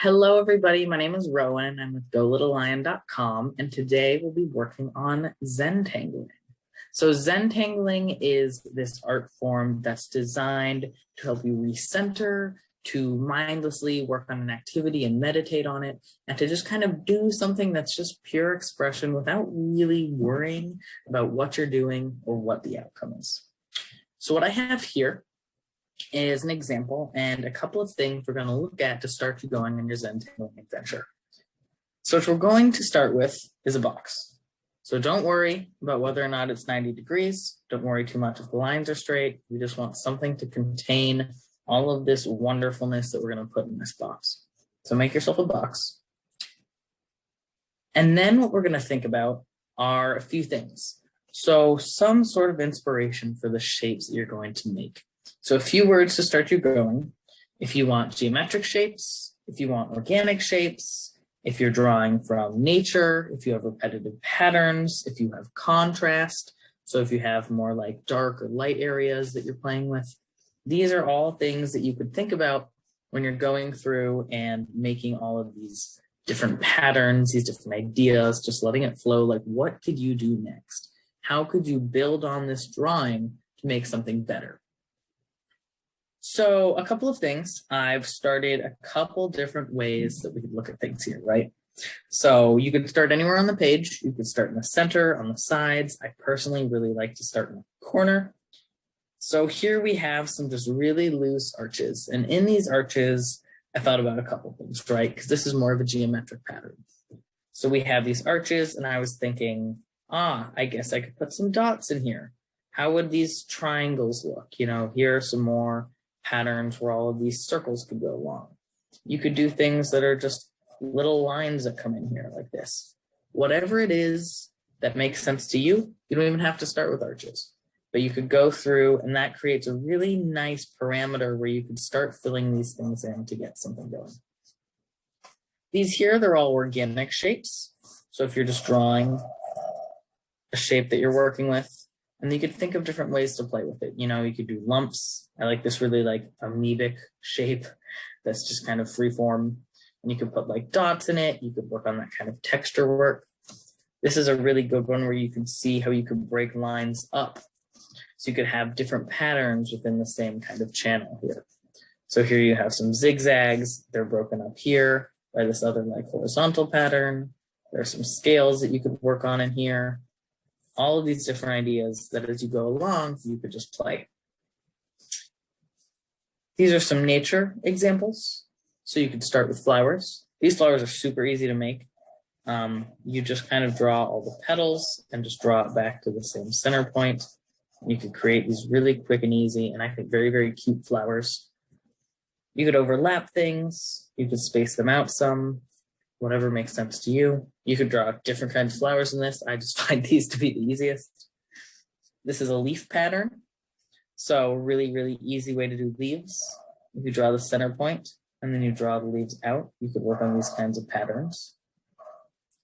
Hello, everybody. My name is Rowan. I'm with GoLittleLion.com, and today we'll be working on Zentangling. So Zentangling is this art form that's designed to help you recenter, to mindlessly work on an activity and meditate on it, and to just kind of do something that's just pure expression without really worrying about what you're doing or what the outcome is. So what I have here is an example and a couple of things we're going to look at to start you going on your Zentangling adventure. So what we're going to start with is a box. So don't worry about whether or not it's 90 degrees. Don't worry too much if the lines are straight. We just want something to contain all of this wonderfulness that we're going to put in this box. So make yourself a box. And then what we're going to think about are a few things. So some sort of inspiration for the shapes that you're going to make. So a few words to start you going. If you want geometric shapes, if you want organic shapes, if you're drawing from nature, if you have repetitive patterns, if you have contrast, so if you have more like dark or light areas that you're playing with, these are all things that you could think about when you're going through and making all of these different patterns, these different ideas, just letting it flow. Like, what could you do next? How could you build on this drawing to make something better? So a couple of things. I've started a couple different ways that we could look at things here, right? So you could start anywhere on the page. You could start in the center, on the sides. I personally really like to start in the corner. So here we have some just really loose arches. And in these arches, I thought about a couple things, right? Because this is more of a geometric pattern. So we have these arches and I was thinking, I guess I could put some dots in here. How would these triangles look? You know, here are some more patterns where all of these circles could go along. You could do things that are just little lines that come in here like this. Whatever it is that makes sense to you, you don't even have to start with arches, but you could go through and that creates a really nice parameter where you could start filling these things in to get something going. These here, they're all organic shapes. So if you're just drawing a shape that you're working with, and you could think of different ways to play with it. You know, you could do lumps. I like this really like amoebic shape that's just kind of free form. And you could put like dots in it. You could work on that kind of texture work. This is a really good one where you can see how you could break lines up. So you could have different patterns within the same kind of channel here. So here you have some zigzags. They're broken up here by this other like horizontal pattern. There are some scales that you could work on in here. All of these different ideas that as you go along, you could just play. These are some nature examples. So you could start with flowers. These flowers are super easy to make. You just kind of draw all the petals and just draw it back to the same center point. You could create these really quick and easy, and I think very, very cute flowers. You could overlap things. You could space them out some. Whatever makes sense to you. You could draw different kinds of flowers in this. I just find these to be the easiest. This is a leaf pattern. So really, really easy way to do leaves. You could draw the center point and then you draw the leaves out. You could work on these kinds of patterns.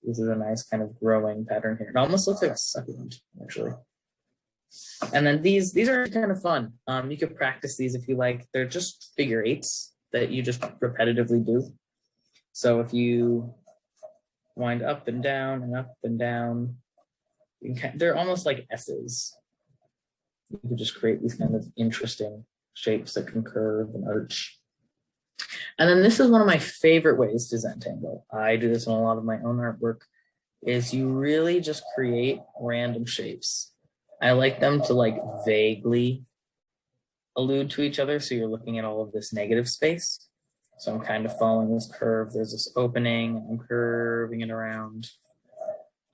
This is a nice kind of growing pattern here. It almost looks like a succulent, actually. And then these are kind of fun. You could practice these if you like. They're just figure eights that you just repetitively do. So if you wind up and down and up and down, they're almost like S's. You can just create these kind of interesting shapes that can curve and arch. And then this is one of my favorite ways to Zentangle. I do this in a lot of my own artwork, is you really just create random shapes. I like them to like vaguely allude to each other. So you're looking at all of this negative space. So I'm kind of following this curve. There's this opening, I'm curving it around.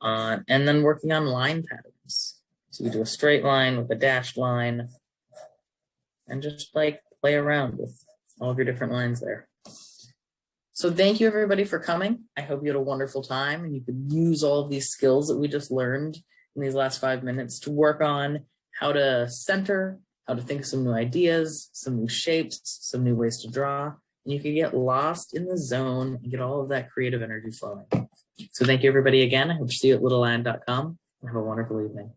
And then working on line patterns. So you do a straight line with a dashed line and just like play around with all of your different lines there. So thank you everybody for coming. I hope you had a wonderful time and you could use all of these skills that we just learned in these last 5 minutes to work on how to center, how to think of some new ideas, some new shapes, some new ways to draw. And you can get lost in the zone and get all of that creative energy flowing. So thank you everybody again. I hope to see you at littlelion.com. Have a wonderful evening.